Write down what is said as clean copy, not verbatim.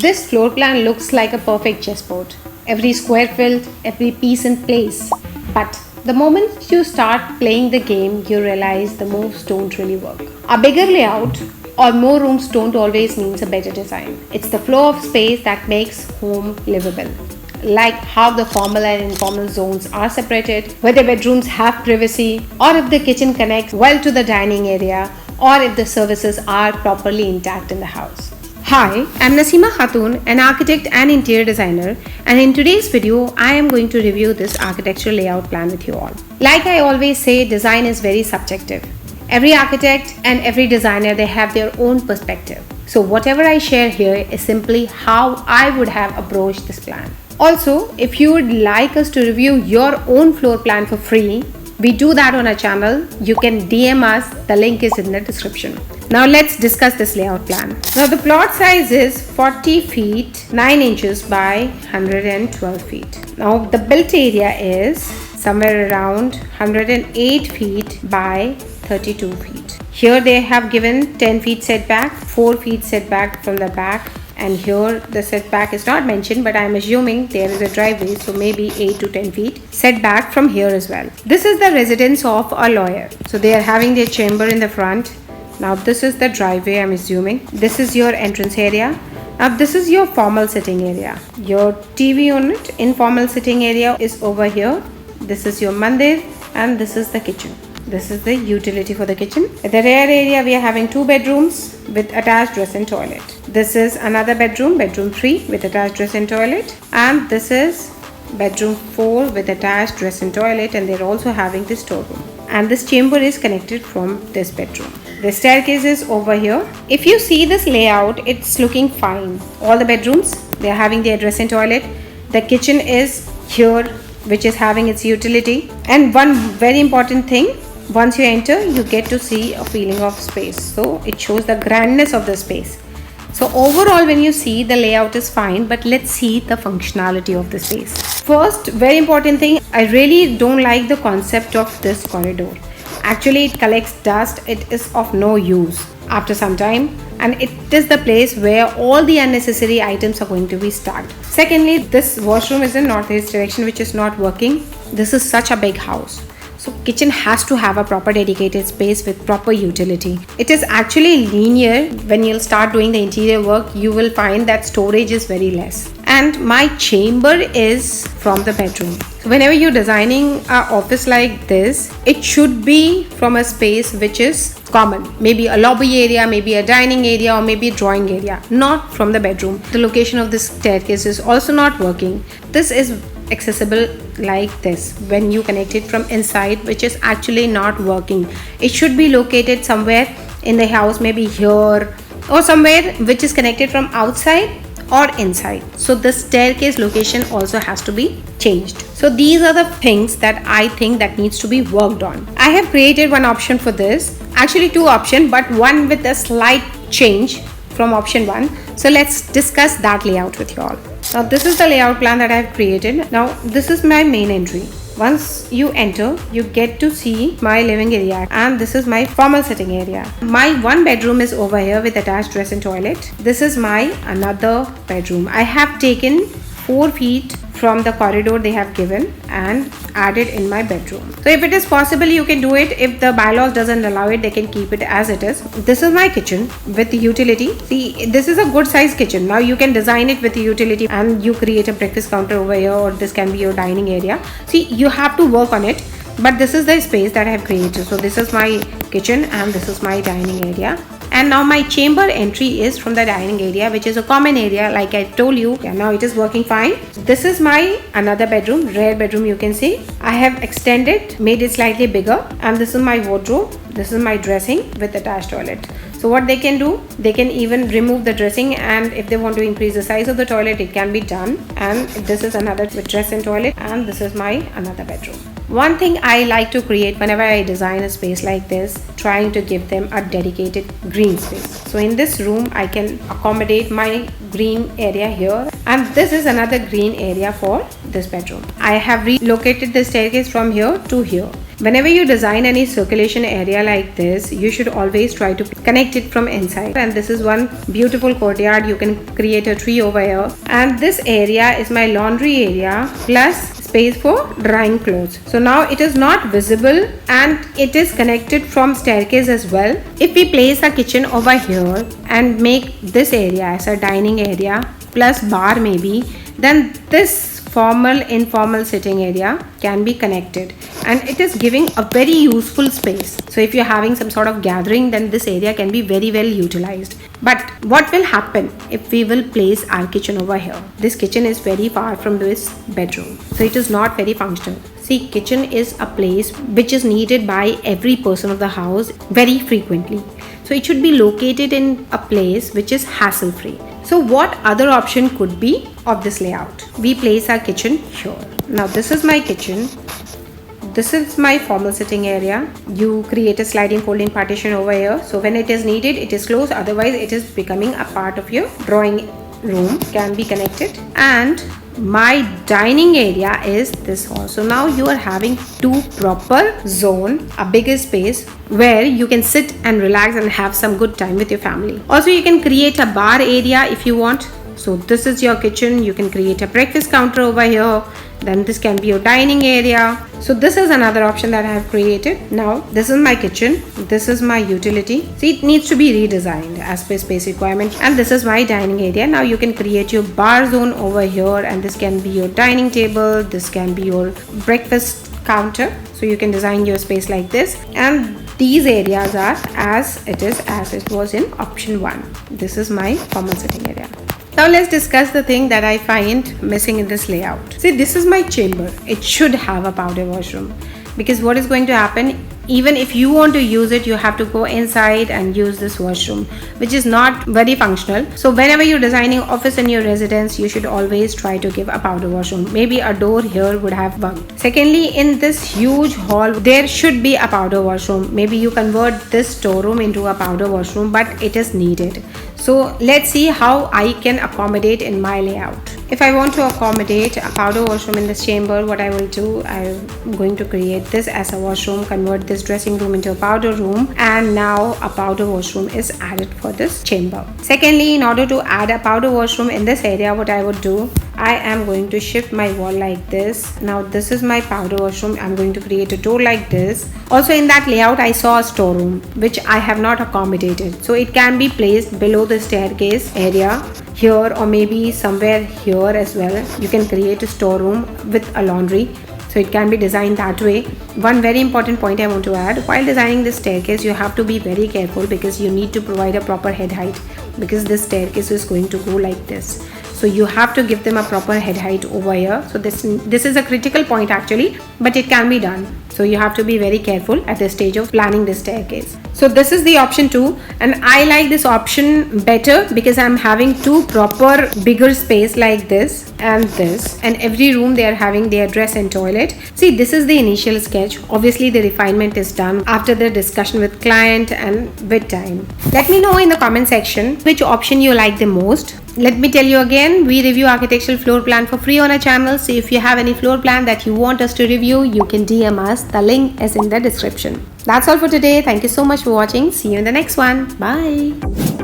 This floor plan looks like a perfect chessboard. Every square filled, every piece in place. But the moment you start playing the game, you realize the moves don't really work. A bigger layout or more rooms don't always mean a better design. It's the flow of space that makes home livable. Like how the formal and informal zones are separated, whether bedrooms have privacy, or if the kitchen connects well to the dining area, or if the services are properly intact in the house. Hi, I'm Naseema Khatoon, an architect and interior designer, and in today's video, I am going to review this architectural layout plan with you all. Like I always say, design is very subjective. Every architect and every designer, they have their own perspective. So whatever I share here is simply how I would have approached this plan. Also, if you would like us to review your own floor plan for free, we do that on our channel. You can DM us, the link is in the description. Now let's discuss this layout plan. Now the plot size is 40 feet 9 inches by 112 feet. Now the built area is somewhere around 108 feet by 32 feet. Here they have given 10 feet setback, 4 feet setback from the back, and here the setback is not mentioned, but I am assuming there is a driveway, so maybe 8 to 10 feet setback from here as well. This is the residence of a lawyer. So they are having their chamber in the front. Now this is the driveway, I'm assuming. This is your entrance area. Now this is your formal sitting area. Your TV unit, informal sitting area is over here. This is your mandir and this is the kitchen. This is the utility for the kitchen. At the rear area, we are having 2 bedrooms with attached dress-in toilet. This is another bedroom, bedroom 3 with attached dress-in toilet. And this is bedroom 4 with attached dress-in toilet, and they're also having this storeroom. And this chamber is connected from this bedroom. The staircase is over here. If you see this layout, it's looking fine. All the bedrooms, they're having their dress-in toilet. The kitchen is here, which is having its utility. And one very important thing, once you enter, you get to see a feeling of space. So it shows the grandness of the space. So overall, when you see, the layout is fine, but let's see the functionality of the space. First, very important thing, I really don't like the concept of this corridor. Actually, it collects dust. It is of no use after some time, and it is the place where all the unnecessary items are going to be stacked. Secondly, this washroom is in northeast direction, which is not working. This is such a big house. So kitchen has to have a proper dedicated space with proper utility. It is actually linear. When you'll start doing the interior work, you will find that storage is very less. And my chamber is from the bedroom. So whenever you're designing an office like this, it should be from a space which is common. Maybe a lobby area, maybe a dining area, or maybe a drawing area, not from the bedroom. The location of this staircase is also not working. This is accessible like this when you connect it from inside, which is actually not working. It should be located somewhere in the house, maybe here or somewhere which is connected from outside or inside. So the staircase location also has to be changed. So these are the things that I think that needs to be worked on. I have created one option for this, actually 2 options, but one with a slight change from option 1. So let's discuss that layout with you all. Now this is the layout plan that I have created. Now this is my main entry. Once you enter, you get to see my living area, and this is my formal sitting area. My one bedroom is over here with attached dress-in toilet. This is my another bedroom. I have taken 4 feet from the corridor they have given and added in my bedroom. So if it is possible, you can do it. If the bylaws doesn't allow it, they can keep it as it is. This is my kitchen with the utility. See, this is a good size kitchen. Now you can design it with the utility and you create a breakfast counter over here, or this can be your dining area. See, you have to work on it, but this is the space that I have created. So this is my kitchen and this is my dining area. And now my chamber entry is from the dining area, which is a common area, like I told you. Yeah, now it is working fine. This is my another bedroom, rear bedroom, you can see. I have extended, made it slightly bigger, and this is my wardrobe. This is my dressing with attached toilet. So what they can do, they can even remove the dressing, and if they want to increase the size of the toilet, it can be done. And this is another dress-in toilet, and this is my another bedroom. One thing I like to create whenever I design a space like this, trying to give them a dedicated green space. So in this room, I can accommodate my green area here, and this is another green area for this bedroom. I have relocated the staircase from here to here. Whenever you design any circulation area like this, you should always try to connect it from inside. And this is one beautiful courtyard. You can create a tree over here. And this area is my laundry area plus space for drying clothes. So now it is not visible and it is connected from staircase as well. If we place a kitchen over here and make this area as a dining area plus bar maybe, then this formal informal sitting area can be connected and it is giving a very useful space. So if you're having some sort of gathering, then this area can be very well utilized. But what will happen if we will place our kitchen over here? This kitchen is very far from this bedroom, so it is not very functional. See, kitchen is a place which is needed by every person of the house very frequently. So it should be located in a place which is hassle free. So what other option could be of this layout? We place our kitchen here. Now this is my kitchen. This is my formal sitting area. You create a sliding folding partition over here. So when it is needed, it is closed. Otherwise, it is becoming a part of your drawing room. Can be connected. And my dining area is this hall. So now you are having two proper zone, a bigger space where you can sit and relax and have some good time with your family. Also, you can create a bar area if you want. So this is your kitchen. You can create a breakfast counter over here. Then this can be your dining area. So this is another option that I have created. Now this is my kitchen. This is my utility. See, it needs to be redesigned as per space requirement. And this is my dining area. Now you can create your bar zone over here, and this can be your dining table. This can be your breakfast counter. So you can design your space like this. And these areas are as it was in option 1. This is my formal sitting area. Now let's discuss the thing that I find missing in this layout. See, this is my chamber. It should have a powder washroom, because what is going to happen, even if you want to use it, you have to go inside and use this washroom, which is not very functional. So whenever you're designing office in your residence, you should always try to give a powder washroom. Maybe a door here would have worked. Secondly, in this huge hall, there should be a powder washroom. Maybe you convert this storeroom into a powder washroom, but it is needed. So let's see how I can accommodate in my layout. If I want to accommodate a powder washroom in this chamber, what I will do, I'm going to create this as a washroom, convert this dressing room into a powder room, and now a powder washroom is added for this chamber. Secondly, in order to add a powder washroom in this area, what I would do, I am going to shift my wall like this. Now this is my powder washroom. I'm going to create a door like this. Also in that layout, I saw a storeroom, which I have not accommodated. So it can be placed below the staircase area here, or maybe somewhere here as well. You can create a storeroom with a laundry. So it can be designed that way. One very important point I want to add, while designing this staircase, you have to be very careful, because you need to provide a proper head height, because this staircase is going to go like this. So you have to give them a proper head height over here. So this is a critical point actually, but it can be done. So you have to be very careful at the stage of planning this staircase. So this is the option 2, and I like this option better because I'm having two proper bigger space like this, and every room they are having their dress and toilet. See, this is the initial sketch. Obviously the refinement is done after the discussion with client and with time. Let me know in the comment section which option you like the most. Let me tell you again, we review architectural floor plan for free on our channel. So if you have any floor plan that you want us to review, you can DM us. The link is in the description. That's all for today. Thank you so much for watching. See you in the next one. Bye.